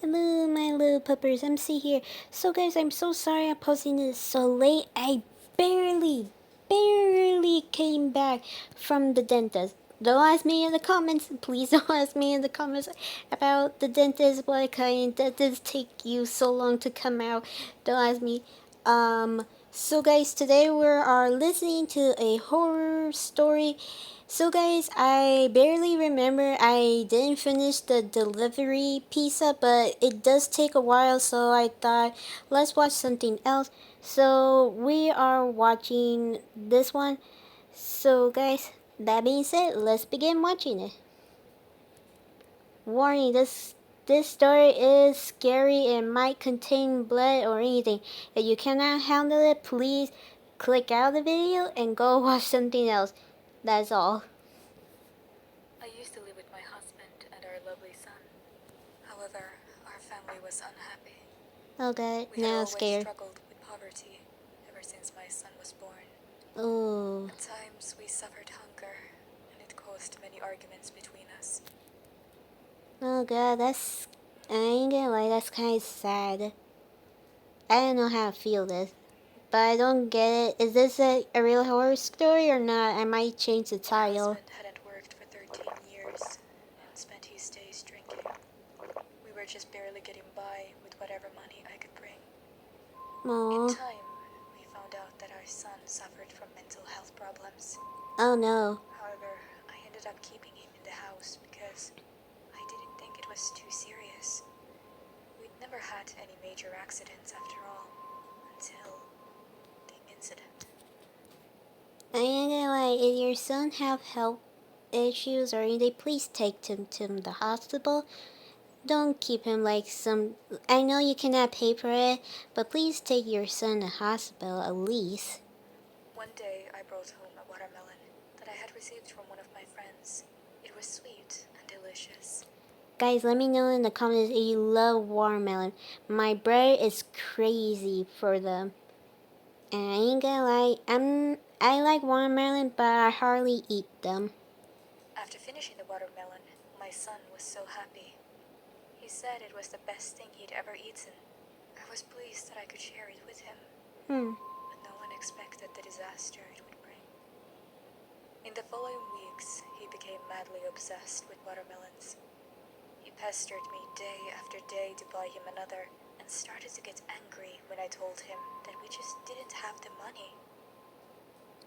Hello, my little puppers. MC here. So, guys, I'm so sorry I'm posting this so late. I barely came back from the dentist. Don't ask me in the comments. Please don't ask me in the comments about the dentist. Why kind dentist take you so long to come out? Don't ask me. So guys, today we are listening to a horror story. So guys, I barely remember I didn't finish the delivery pizza, but it does take a while, so I thought let's watch something else. So we are watching this one. So guys, that being said, let's begin watching it. Warning, this story is scary and might contain blood or anything. If you cannot handle it, please click out the video and go watch something else. That's all. I used to live with my husband and our lovely son. However, our family was unhappy. Okay, We had now I'm always scared. struggled with poverty ever since my son was born. Oh, At times, we suffered hunger, and it caused many arguments between us. oh god, I ain't gonna lie, that's kind of sad. I don't know how to feel this, but I don't get it. Is this a real horror story or not? I might change the My title. husband hadn't worked for 13 years and spent his days drinking. We were just barely getting by with whatever money I could bring. In Aww. time, we found out that our son suffered from mental health problems. Oh no. However, I ended up keeping him in the house because I didn't think it was too serious. We'd never had any major accidents after all, until the incident. I ain't gonna lie, if your son have health issues or anything, please take him to the hospital. Don't keep him like some. I know you cannot pay for it, but please take your son to hospital at least. One day, I brought home a watermelon that I had received from one of my friends. It was sweet and delicious. Guys, let me know in the comments if you love watermelon. My brother is crazy for them. And I ain't gonna lie, I like watermelon, but I hardly eat them. After finishing the watermelon, my son was so happy. He said it was the best thing he'd ever eaten. I was pleased that I could share it with him. But no one expected the disaster it would bring. In the following weeks, he became madly obsessed with watermelons. He pestered me day after day to buy him another, and started to get angry when I told him that we just didn't have the money.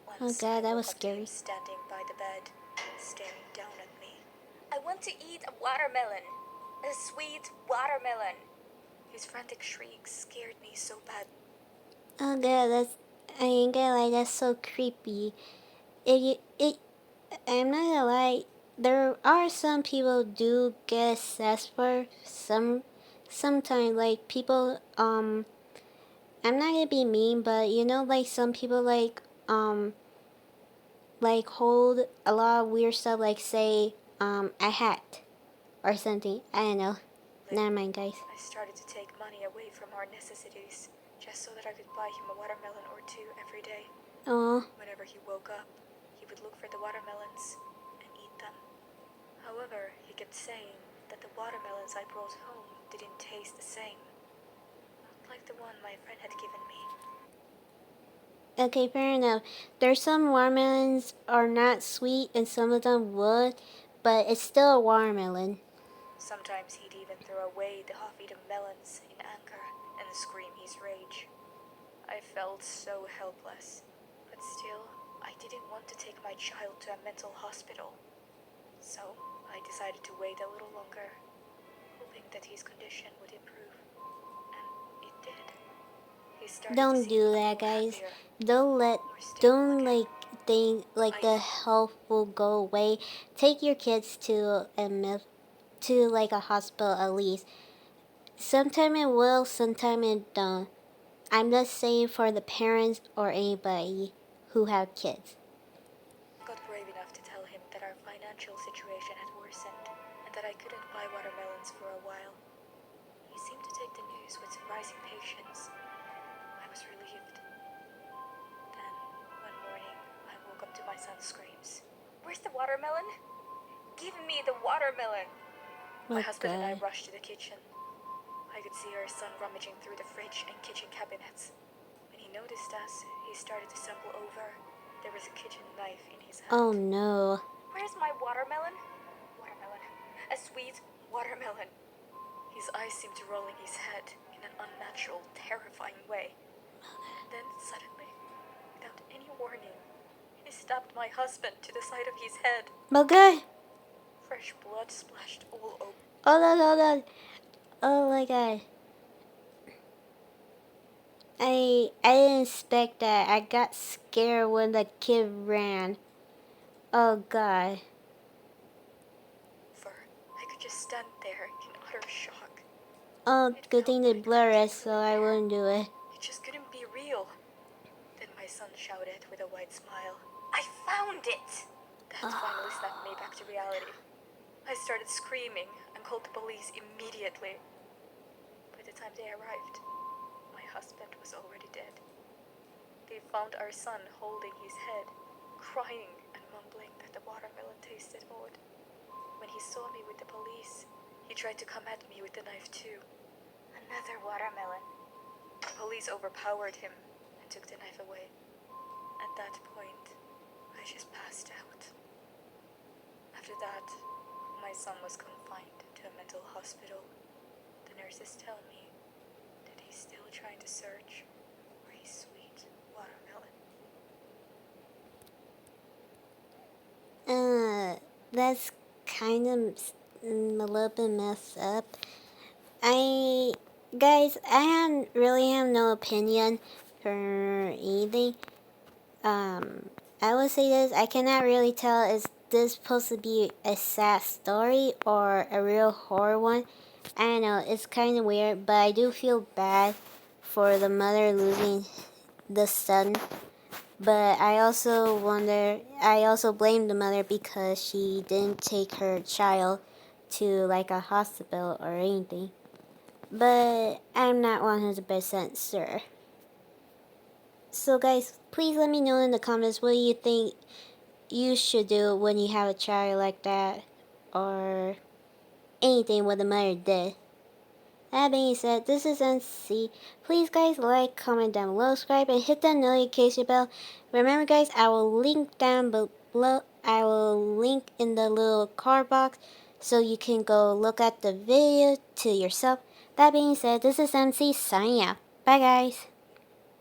Once, Oh god, that I was woke up to him scary. standing by the bed, staring down at me. I want to eat a watermelon! A sweet watermelon! His frantic shrieks scared me so bad. Oh god, I ain't gonna lie, that's so creepy. I'm not gonna lie, there are some people do get assessed for sometimes like people, I'm not gonna be mean, but you know, like some people like hold a lot of weird stuff, like say, a hat or something. I don't know. Never mind, guys. I started to take money away from our necessities, just so that I could buy him a watermelon or two every day. Oh, Whenever he woke up, he would look for the watermelons and eat them. However, he kept saying that the watermelons I brought home didn't taste the same, not like the one my friend had given me. okay, fair enough. There's some watermelons are not sweet, and some of them would, but it's still a watermelon. Sometimes he'd even throw away the half-eaten melons in anger and scream his rage. I felt so helpless, but still, I didn't want to take my child to a mental hospital. So, I decided to wait a little longer, hoping that his condition would improve. And it did. He started to Don't seem do a that, little guys. happier. Don't like think like the health will go away. Take your kids to to like a hospital at least. Sometime it will, sometime it don't. I'm just saying for the parents or anybody who have kids. I got brave enough to tell him that our financial situation had worsened and that I couldn't buy watermelons for a while. He seemed to take the news with surprising patience. I was relieved. Then, one morning, I woke up to my son's screams. Where's the watermelon? Give me the watermelon! My husband and I rushed to the kitchen. I could see our son rummaging through the fridge and kitchen cabinets. When he noticed us, he started to stumble over. There was a kitchen knife in his hand. Oh no. Where's my watermelon? Watermelon. A sweet watermelon. His eyes seemed to roll in his head in an unnatural, terrifying way. Then, suddenly, without any warning, he stabbed my husband to the side of his head. Okay. Fresh blood splashed all over. Hold on. Oh my god. I didn't expect that. I got scared when the kid ran. Oh god. For I could just stand there in utter shock. Oh, good thing they blur it so I wouldn't do it. It just couldn't be real. Then my son shouted with a wide smile, "I found it!" That finally snapped me back to reality. I started screaming and called the police immediately. By the time they arrived, my husband was already dead. They found our son holding his head, crying and mumbling that the watermelon tasted odd. When he saw me with the police, he tried to come at me with the knife too. Another watermelon. The police overpowered him and took the knife away. At that point, I just passed out. After that, my son was confined to a mental hospital. The nurses tell me that he's still trying to search for his sweet watermelon. That's kind of a little bit messed up. Guys, I really have no opinion for anything. I will say this, I cannot really tell, is this supposed to be a sad story or a real horror one? I don't know, it's kind of weird, but I do feel bad for the mother losing the son. But I also blame the mother because she didn't take her child to like a hospital or anything. But I'm not 100% sure. So guys, please let me know in the comments what you think you should do when you have a child like that, or anything what the mother did. That being said, this is NC. Please guys like, comment down below, subscribe, and hit that notification bell. Remember guys, I will link down below. I will link in the little card box so you can go look at the video to yourself. That being said, this is MC signing out. Bye guys.